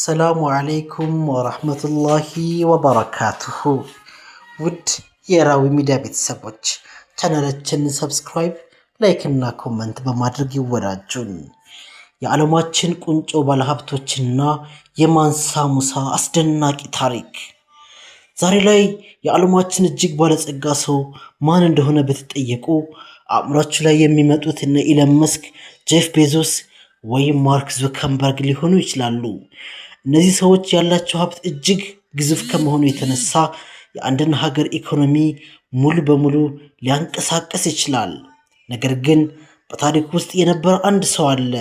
السلام عليكم ورحمة الله وبركاته. ውድ የራዊ ሚዲያ ቤተሰቦች ቻናላችንን ሰብስክራይብ፣ ላይክ እና ኮሜንት በማድረግ ይወዳጁን። የዓለማችን ቁንጮ ባለሀብቶችና የማንሳ ሙሳ አስደናቂ ታሪክ። ዛሬ ላይ የዓለማችን እጅግ ባለጸጋ ሰው ማን እንደሆነ በተጠየቁ አእምሯችሁ ላይ የሚመጡት እነ ኢለን መስክ፣ ጄፍ ቤዞስ ወይም ማርክ ዙከርበርግ ሊሆኑ ይችላሉ። እነዚህ ሰዎች ያላቸው ሀብት እጅግ ግዙፍ ከመሆኑ የተነሳ የአንድን ሀገር ኢኮኖሚ ሙሉ በሙሉ ሊያንቀሳቅስ ይችላል። ነገር ግን በታሪክ ውስጥ የነበረ አንድ ሰው አለ።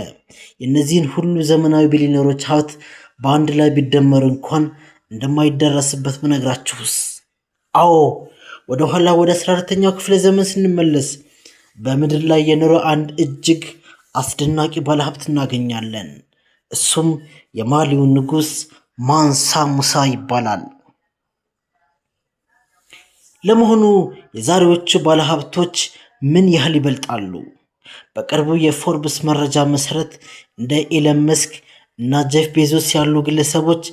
የእነዚህን ሁሉ ዘመናዊ ቢሊዮነሮች ሀብት በአንድ ላይ ቢደመሩ እንኳን እንደማይደረስበት ብነግራችሁስ? አዎ፣ ወደ ኋላ ወደ 14ኛው ክፍለ ዘመን ስንመለስ በምድር ላይ የኖረ አንድ እጅግ አስደናቂ ባለሀብት እናገኛለን። እሱም የማሊው ንጉስ ማንሳ ሙሳ ይባላል። ለመሆኑ የዛሬዎቹ ባለሀብቶች ምን ያህል ይበልጣሉ? በቅርቡ የፎርብስ መረጃ መሰረት እንደ ኢለን መስክ እና ጄፍ ቤዞስ ያሉ ግለሰቦች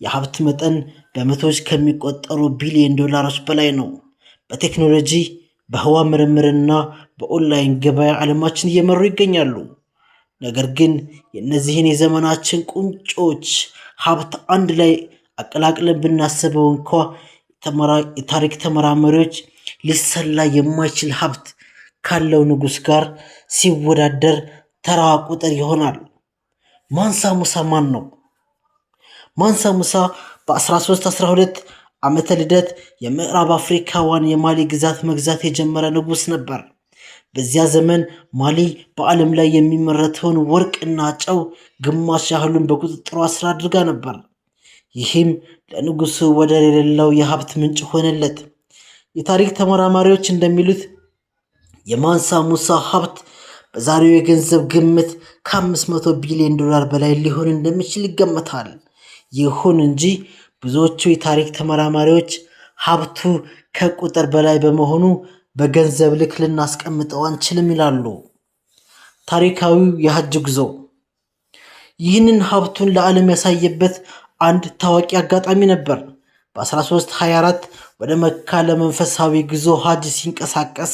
የሀብት መጠን በመቶዎች ከሚቆጠሩ ቢሊዮን ዶላሮች በላይ ነው። በቴክኖሎጂ፣ በህዋ ምርምርና በኦንላይን ገበያ ዓለማችን እየመሩ ይገኛሉ። ነገር ግን የእነዚህን የዘመናችን ቁንጮች ሀብት አንድ ላይ አቀላቅለን ብናስበው እንኳ የታሪክ ተመራማሪዎች ሊሰላ የማይችል ሀብት ካለው ንጉስ ጋር ሲወዳደር ተራ ቁጥር ይሆናል። ማንሳ ሙሳ ማን ነው? ማንሳ ሙሳ በ1312 ዓመተ ልደት የምዕራብ አፍሪካዋን የማሊ ግዛት መግዛት የጀመረ ንጉስ ነበር። በዚያ ዘመን ማሊ በዓለም ላይ የሚመረተውን ወርቅና ጨው ግማሽ ያህሉን በቁጥጥሯ ስር አድርጋ ነበር። ይህም ለንጉሱ ወደር የሌለው የሀብት ምንጭ ሆነለት። የታሪክ ተመራማሪዎች እንደሚሉት የማንሳ ሙሳ ሀብት በዛሬው የገንዘብ ግምት ከ500 ቢሊዮን ዶላር በላይ ሊሆን እንደሚችል ይገመታል። ይሁን እንጂ ብዙዎቹ የታሪክ ተመራማሪዎች ሀብቱ ከቁጥር በላይ በመሆኑ በገንዘብ ልክ ልናስቀምጠው አንችልም ይላሉ። ታሪካዊው የሐጅ ጉዞ። ይህንን ሀብቱን ለዓለም ያሳየበት አንድ ታዋቂ አጋጣሚ ነበር። በ1324 ወደ መካ ለመንፈሳዊ ጉዞ ሐጅ ሲንቀሳቀስ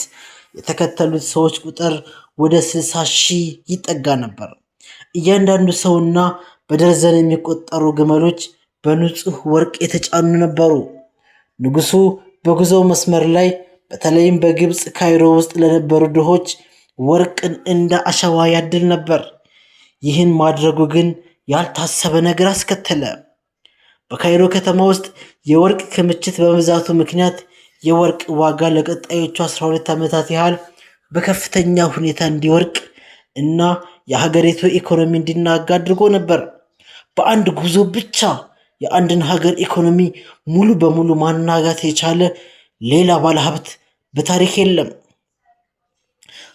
የተከተሉት ሰዎች ቁጥር ወደ 60,000 ይጠጋ ነበር። እያንዳንዱ ሰውና በደርዘን የሚቆጠሩ ግመሎች በንጹህ ወርቅ የተጫኑ ነበሩ። ንጉሱ በጉዞው መስመር ላይ በተለይም በግብፅ ካይሮ ውስጥ ለነበሩ ድሆች ወርቅን እንደ አሸዋ ያድል ነበር። ይህን ማድረጉ ግን ያልታሰበ ነገር አስከተለ። በካይሮ ከተማ ውስጥ የወርቅ ክምችት በመብዛቱ ምክንያት የወርቅ ዋጋ ለቀጣዮቹ 12 ዓመታት ያህል በከፍተኛ ሁኔታ እንዲወርቅ እና የሀገሪቱ ኢኮኖሚ እንዲናጋ አድርጎ ነበር። በአንድ ጉዞ ብቻ የአንድን ሀገር ኢኮኖሚ ሙሉ በሙሉ ማናጋት የቻለ ሌላ ባለሀብት በታሪክ የለም።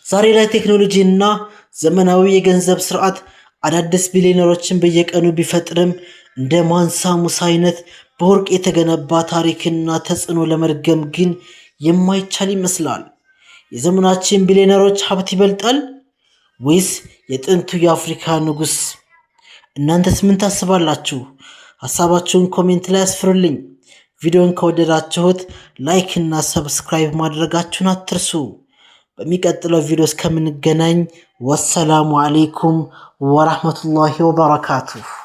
ዛሬ ላይ ቴክኖሎጂ እና ዘመናዊ የገንዘብ ስርዓት አዳዲስ ቢሊዮነሮችን በየቀኑ ቢፈጥርም እንደ ማንሳ ሙሳ አይነት በወርቅ የተገነባ ታሪክና ተጽዕኖ ለመድገም ግን የማይቻል ይመስላል። የዘመናችን ቢሊዮነሮች ሀብት ይበልጣል ወይስ የጥንቱ የአፍሪካ ንጉስ? እናንተስ ምን ታስባላችሁ? ሐሳባችሁን ኮሜንት ላይ አስፍሩልኝ። ቪዲዮን ከወደዳችሁት ላይክ እና ሰብስክራይብ ማድረጋችሁን አትርሱ። በሚቀጥለው ቪዲዮ እስከምንገናኝ ወሰላሙ አለይኩም ወራህመቱላሂ ወበረካቱሁ።